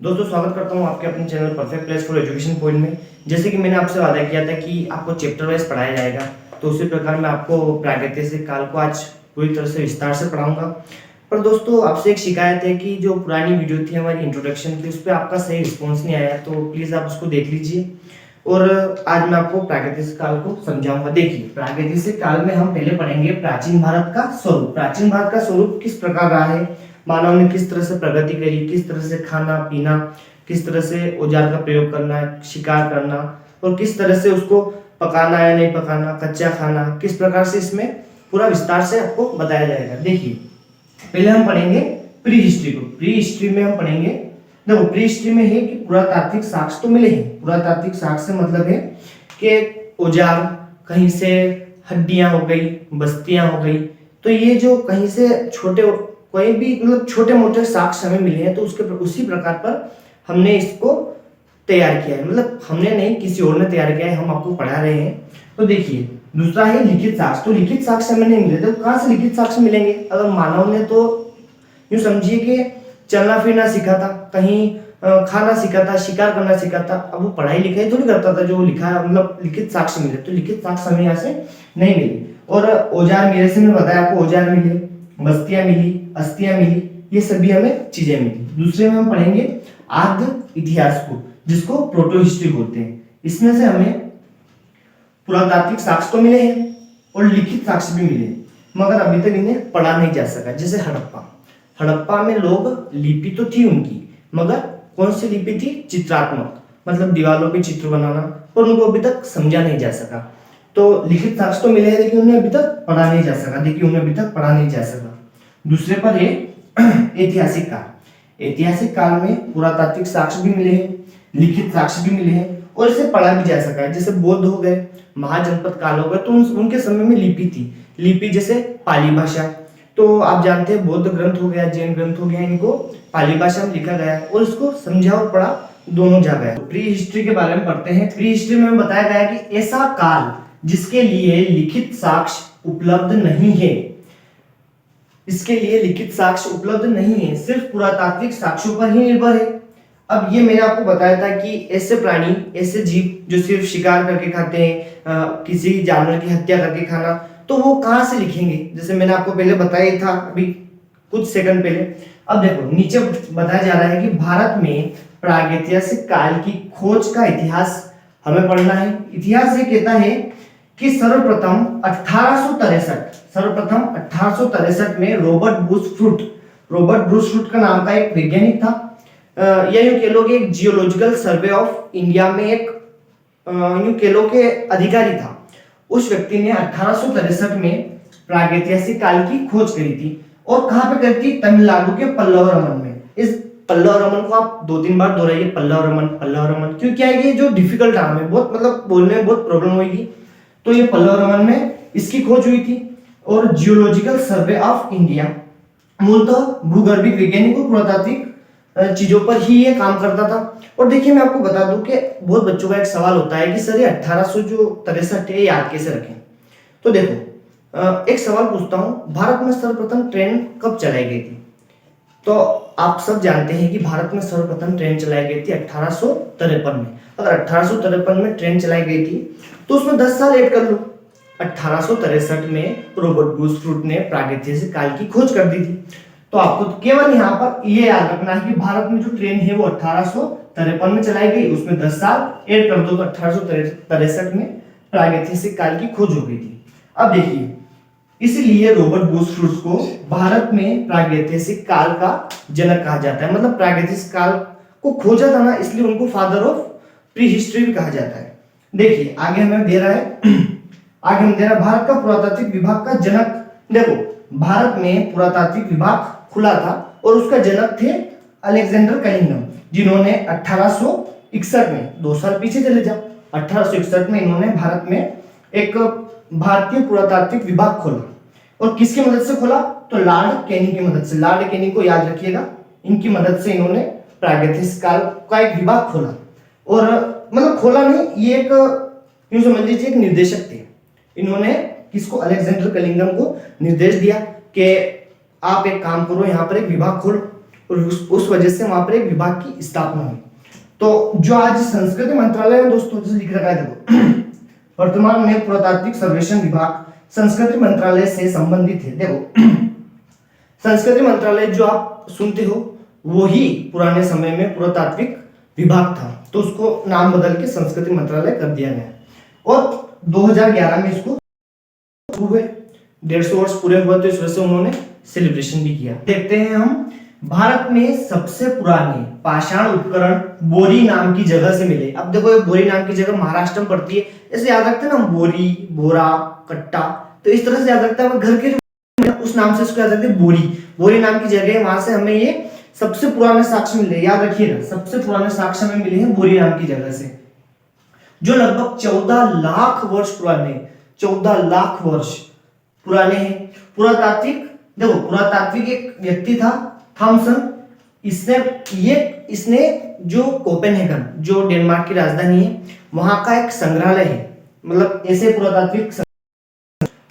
दोस्तों स्वागत करता हूँ आपके अपने channel perfect place for education point में। जैसे कि मैंने आपसे वादा किया था कि आपको चैप्टर वाइज पढ़ाया जाएगा, तो उसी प्रकार मैं आपको प्रागैतिहासिक काल को आज पूरी तरह से विस्तार से पढ़ाऊंगा। पर दोस्तों आपसे एक शिकायत है कि जो पुरानी वीडियो थी हमारी इंट्रोडक्शन की, उस पर आपका सही रिस्पॉन्स नहीं आया, तो प्लीज़ आप उसको देख लीजिए। और आज मैं आपको प्रागैतिहासिक काल को समझाऊंगा। देखिए, प्रागैतिहासिक काल में हम पहले पढ़ेंगे प्राचीन भारत का स्वरूप। प्राचीन भारत का स्वरूप किस प्रकार रहा है, मानव ने किस तरह से प्रगति करी, किस तरह से खाना पीना, किस तरह से औजार का प्रयोग करना, शिकार करना, और किस तरह से उसको पकाना या नहीं पकाना, कच्चा खाना, किस प्रकार से इसमें पूरा विस्तार से आपको बताया जाएगा। देखिए, पहले हम पढ़ेंगे प्री हिस्ट्री को। प्री हिस्ट्री में हम पढ़ेंगे, देखो प्री हिस्ट्री में है कि पुरातात्विक साक्ष्य तो मिले हैं। पुरातात्विक साक्ष्य से मतलब है कि औजार, कहीं से हड्डियां हो गई, बस्तियां हो गई, तो ये जो कहीं से छोटे कोई भी मतलब छोटे मोटे साक्ष्य हमें मिले हैं, तो उसके उसी प्रकार पर हमने इसको तैयार किया है। मतलब हमने नहीं, किसी और ने तैयार किया है, हम आपको पढ़ा रहे हैं। तो देखिए, दूसरा है लिखित साक्ष्य। तो लिखित साक्ष्य हमें नहीं मिले, तो कहाँ से लिखित साक्ष्य मिलेंगे? अगर मानव ने तो यूं समझिए कि चलना फिरना सीखा था, कहीं खाना सीखा था, शिकार करना सीखा था, अब वो पढ़ाई लिखाई थोड़ी करता था जो लिखा, मतलब लिखित साक्ष्य मिले। तो लिखित साक्ष्य हमें यहाँ से नहीं मिले। और औजार मिले से मैंने बताया आपको, औजार मिले, बस्तियां मिली, अस्थियां मिली, ये सभी हमें चीजें मिली। दूसरे में हम पढ़ेंगे आद्य इतिहास को, जिसको प्रोटो हिस्ट्री बोलते हैं। इसमें से हमें पुरातात्विक साक्ष्य तो मिले हैं और लिखित साक्ष्य भी मिले, मगर अभी तक इन्हें पढ़ा नहीं जा सका। जैसे हड़प्पा में लोग, लिपि तो थी उनकी, मगर कौन सी लिपि थी? चित्रात्मक, मतलब दीवारों पे चित्र बनाना, और उनको अभी तक समझा नहीं जा सका। तो लिखित साक्ष्य तो मिले हैं, लेकिन उन्हें अभी तक पढ़ा नहीं जा सका। देखिए, उन्हें अभी तक पढ़ा नहीं जा सका। दूसरे पर है ऐतिहासिक काल। ऐतिहासिक काल में पुरातात्विक साक्ष्य भी मिले हैं, लिखित साक्ष्य भी मिले हैं, और इसे पढ़ा भी जा सका है। जैसे बौद्ध हो गए, महाजनपद काल हो गए, तो उनके समय में लिपि थी। लिपि जैसे पाली भाषा, तो आप जानते हैं बौद्ध ग्रंथ हो गया, जैन ग्रंथ हो गया, इनको पाली भाषा में लिखा गया है, और इसको समझा और पढ़ा दोनों जा गया। प्री हिस्ट्री के बारे में पढ़ते हैं। प्री हिस्ट्री में बताया गया है कि ऐसा काल जिसके लिए लिखित साक्ष्य उपलब्ध नहीं है, इसके लिए लिखित साक्ष्य उपलब्ध नहीं है, सिर्फ पुरातात्विक साक्ष्यों पर ही निर्भर है। अब ये मैंने आपको बताया था कि ऐसे प्राणी, ऐसे जीव जो सिर्फ शिकार करके खाते हैं, किसी जानवर की हत्या करके खाना, तो वो कहाँ से लिखेंगे? जैसे मैंने आपको पहले बताया था अभी कुछ सेकंड पहले। अब देखो, नीचे बताया जा रहा है कि भारत में प्रागैतिहासिक काल की खोज का इतिहास हमें पढ़ना है। इतिहास ये कहता है कि सर्वप्रथम 1863 में रॉबर्ट ब्रूस फ्रूट का नाम का एक वैज्ञानिक था, या यूं कह लो कि एक जियोलॉजिकल सर्वे ऑफ इंडिया में एक यूं कह लो कि अधिकारी था। उस व्यक्ति ने 1863 में प्रागैतिहासिक काल की खोज करी थी। और कहाँ पे करी थी? तमिलनाडु के पल्लव रमन में। इस पल्लव रमन को आप 2-3 बार दोहराइए, पल्लव रमन। क्यों, क्या है, ये जो डिफिकल्ट नाम है, बहुत मतलब बोलने में बहुत प्रॉब्लम होगी। तो ये पल्लव रमन में इसकी खोज हुई थी। और जियोलॉजिकल सर्वे ऑफ इंडिया मूलतः भूगर्भिक वैज्ञानिक और पुरातात्विक चीजों पर ही ये काम करता था। और देखिए, मैं आपको बता दूं कि बहुत बच्चों का एक सवाल होता है कि सर ये 1863 है, याद कैसे रखें? तो देखो, एक सवाल पूछता हूं, भारत में सर्वप्रथम ट्रेन कब चलाई गई थी? तो आप सब जानते हैं कि भारत में सर्वप्रथम ट्रेन चलाई गई थी 1853 में। अगर 1853 में ट्रेन चलाई गई थी, तो उसमें 10 साल ऐड कर लो। 1863 में रॉबर्ट ब्रूस फ्रूट ने प्रागैतिहासिक काल की खोज कर दी थी। तो आपको केवल यहाँ पर ये याद रखना है कि भारत में जो ट्रेन है वो 1853 में चलाई गई, उसमें 10 साल ऐड कर दो, तो 1863 में प्रागैतिहासिक काल की खोज हो गई थी। अब देखिए, इसलिए रॉबर्ट ब्रूस फ्रूट को भारत में प्रागैतिहासिक काल का जनक कहा जाता है। मतलब प्रागैतिहासिक काल को खोजा था ना, इसलिए उनको फादर ऑफ प्री हिस्ट्री भी कहा जाता है। देखिए, आगे हमें दे रहा है भारत का पुरातात्विक विभाग का जनक। देखो, भारत में पुरातात्विक विभाग खुला था और उसका जनक थे अलेक्जेंडर कलिंगम, जिन्होंने 1861 में, 2 साल पीछे चले जाओ, 1861 में इन्होंने भारत में एक भारतीय पुरातात्विक विभाग खोला। और किसकी मदद से खोला? तो लॉर्ड केनी की मदद से। लॉर्ड केनी को याद रखिएगा, इनकी मदद से इन्होंने प्रागैतिहासिक काल का एक विभाग खोला। और मतलब खोला नहीं, ये एक यूं समझ लीजिए एक निर्देशक थे। इन्होंने किसको? अलेक्जेंडर कलिंगम को निर्देश दिया कि आप एक काम करो, यहाँ पर एक विभाग खोलो। और उस वजह से वहां पर एक विभाग की स्थापना हुई। तो जो आज संस्कृति मंत्रालय है दोस्तों, जैसे लिख रखा है देखो, वर्तमान में पुरातात्विक सर्वेक्षण विभाग संस्कृति मंत्रालय से संबंधित है। देखो संस्कृति मंत्रालय जो आप सुनते हो वही पुराने समय में पुरातात्विक विभाग था, तो उसको नाम बदल के संस्कृति मंत्रालय कर दिया गया और 2011 में इसको हुए 150 वर्ष पूरे हुए, तो इस वजह से उन्होंने सेलिब्रेशन भी किया। देखते हैं हम, भारत में सबसे पुराने पाषाण उपकरण बोरी नाम की जगह से मिले। अब देखो ये बोरी नाम की जगह महाराष्ट्र में पड़ती है, ऐसे याद रखते हैं ना, बोरी, बोरा, कट्टा, तो इस तरह से याद रखते हैं। घर के उस नाम से इसको याद रखते हैं, बोरी, बोरी नाम की जगह है, वहां से हमें ये सबसे पुराने साक्ष्य मिले। याद रखिएगा, सबसे पुराने साक्ष्य हमें मिले हैं बोरी नाम की जगह से, जो लगभग 14 लाख वर्ष पुराने, 14 लाख वर्ष पुराने हैं। पुरातात्विक, देखो पुरातात्विक एक व्यक्ति था थॉमसन, इसने जो कोपेनहेगन, जो डेनमार्क की राजधानी है, वहां का एक संग्रहालय है, मतलब ऐसे पुरातात्विक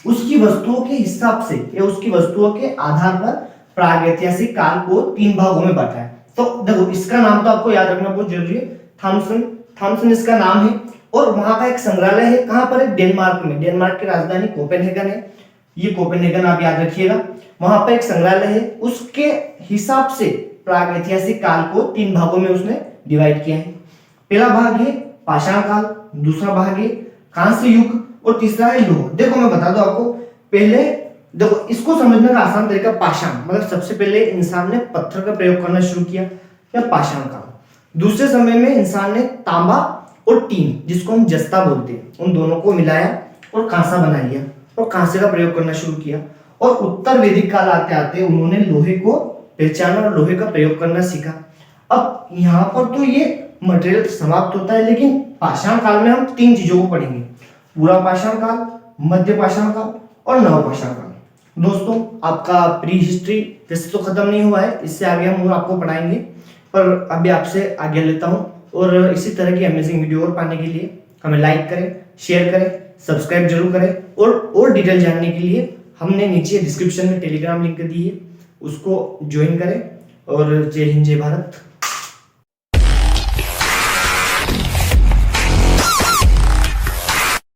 उसकी वस्तुओं के हिसाब से या उसकी वस्तुओं के आधार पर प्रागैतिहासिक काल को 3 भागों में बांटा है। तो देखो इसका नाम तो आपको याद रखना बहुत जरूरी है, थॉमसन इसका नाम है, और वहां का एक संग्रहालय है, कहां पर है, डेनमार्क में। डेनमार्क की राजधानी कोपेनहेगन है, ये कोपेनहेगन आप याद रखिएगा। वहां पर एक संग्रहालय है, उसके हिसाब से प्रागैतिहासिक काल को 3 भागों में उसने डिवाइड किया है। पहला भाग है पाषाण काल, दूसरा भाग है कांस्य युग और तीसरा है लोह। देखो मैं बता दूं आपको, पहले देखो इसको समझने का आसान तरीका पाषाण, मतलब सबसे पहले इंसान ने पत्थर का प्रयोग करना शुरू किया, या पाषाण काल। दूसरे समय में इंसान ने तांबा और टीन, जिसको हम जस्ता बोलते हैं, उन दोनों को मिलाया और कांसा बना लिया और कांसे का प्रयोग करना शुरू किया। और उत्तर वैदिक काल आते आते उन्होंने लोहे को पहचाना और लोहे का प्रयोग करना सीखा। अब यहाँ पर तो ये मटेरियल समाप्त होता है, लेकिन पाषाण काल में हम 3 चीजों को पढ़ेंगे, पूरा पाषाण काल, मध्य पाषाण काल और नव पाषाण काल। दोस्तों आपका प्री हिस्ट्री वैसे तो खत्म नहीं हुआ है, इससे आगे हम और आपको पढ़ाएंगे, पर अभी आपसे आगे लेता हूँ। और इसी तरह की अमेजिंग वीडियो और पाने के लिए हमें लाइक करें, शेयर करें, सब्सक्राइब जरूर करें, और डिटेल जानने के लिए हमने नीचे डिस्क्रिप्शन में टेलीग्राम लिंक दी है, उसको ज्वाइन करें। और जय हिंद, जय भारत।